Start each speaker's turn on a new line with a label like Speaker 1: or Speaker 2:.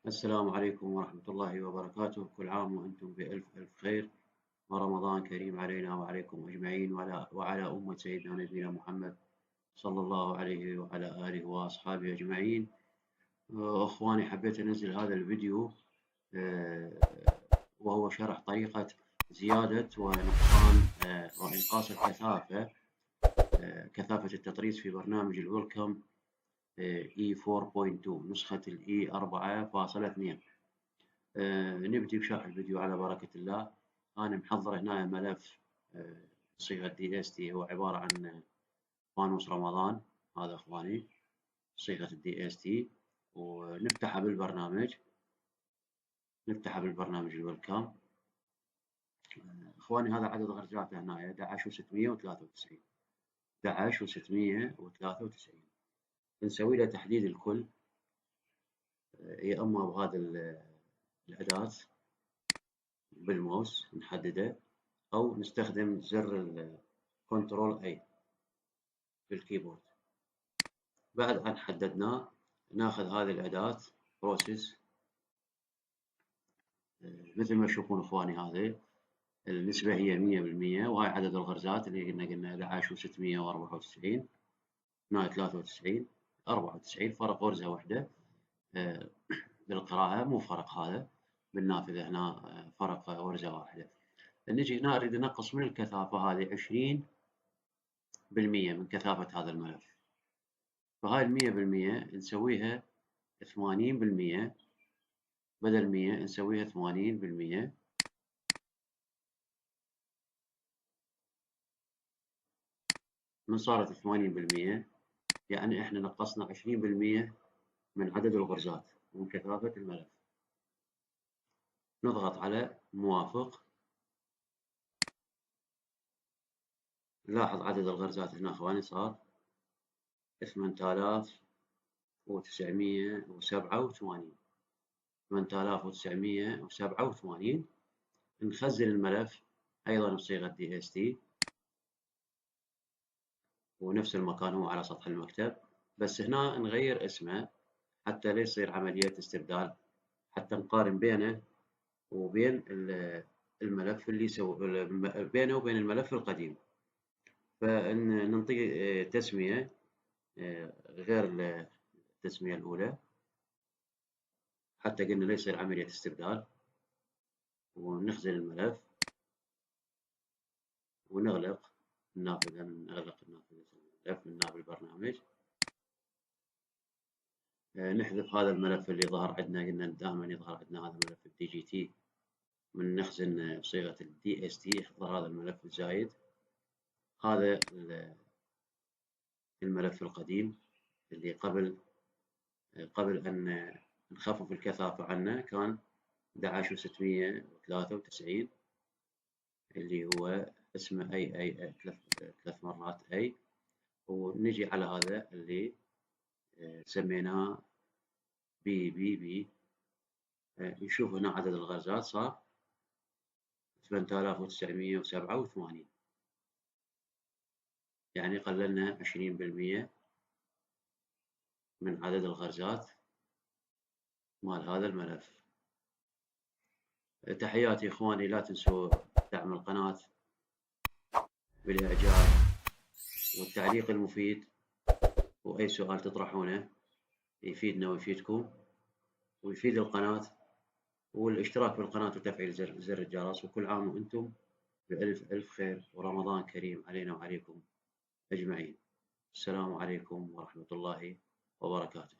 Speaker 1: السلام عليكم ورحمة الله وبركاته، كل عام وأنتم بألف ألف خير، ورمضان كريم علينا وعليكم أجمعين وعلى أمة سيدنا نبينا محمد صلى الله عليه وعلى آله وأصحابه أجمعين. أخواني، حبيت أنزل هذا الفيديو وهو شرح طريقة زيادة ونقصان وإنقاص كثافة التطريز في برنامج الويلكم E4.2 نسخة الE 4.2. نبدي بشرح الفيديو على بركة الله. أنا محضر هنا ملف صيغة DST، هو عبارة عن فانوس رمضان. هذا أخواني صيغة DST، ونفتحها بالبرنامج. الويلكم. أخواني، هذا عدد غرزاته هنا 11,693. 11,693. نسوي له تحديد الكل، يا إما بهذا الأداة بالماوس نحدده، أو نستخدم زر الكنترول أي بالكيبورد. بعد أن حددناه ناخذ هذه الأداة بروسيس، مثل ما تشوفون أخواني هذه النسبة هي 100%، وهاي عدد الغرزات اللي قلنا 11,694. هنا 93 94، فرق غرزة واحدة بالقراءة، مو فرق هذا بالنافذة. هنا فرق غرزة واحدة. نجي هنا نريد ننقص من الكثافة هذه 20% من كثافة هذا الملف، فهاي 100% نسويها 80%، بدل 100 نسويها 80%. من صارت 80%، يعني احنا نقصنا 20% من عدد الغرزات ومن كثافة الملف. نضغط على موافق. نلاحظ عدد الغرزات هنا أخواني صار 8,987. 8,987. نخزن الملف أيضا بصيغة DST، ونفس المكان هو على سطح المكتب، بس هنا نغير اسمه حتى لا يصير عملية استبدال، حتى نقارن بينه وبين الملف اللي بينه وبين الملف القديم. فننطي تسمية غير التسمية الأولى، حتى قلنا لا يصير عملية استبدال. ونخزن الملف ونغلق النافذة. الملف من البرنامج. نحذف هذا الملف اللي ظهر عندنا، قلنا دائما يظهر عندنا هذا ملف DGT. من نخزن بصيغة DST يظهر هذا الملف الزايد. هذا الملف القديم اللي قبل أن نخفف الكثافة عنه كان 11,693، اللي هو اسمه أي 3 مرات أي. ونجي على هذا اللي سميناه بي. نشوف هنا عدد الغرزات صار 8,987، يعني قللنا 20% من عدد الغرزات مال هذا الملف. تحياتي إخواني، لا تنسوا دعم القناة بالإعجاب والتعليق المفيد، وأي سؤال تطرحونه يفيدنا ويفيدكم ويفيد القناة، والاشتراك بالقناة وتفعيل زر الجرس. وكل عام وأنتم بألف ألف خير، ورمضان كريم علينا وعليكم أجمعين. السلام عليكم ورحمة الله وبركاته.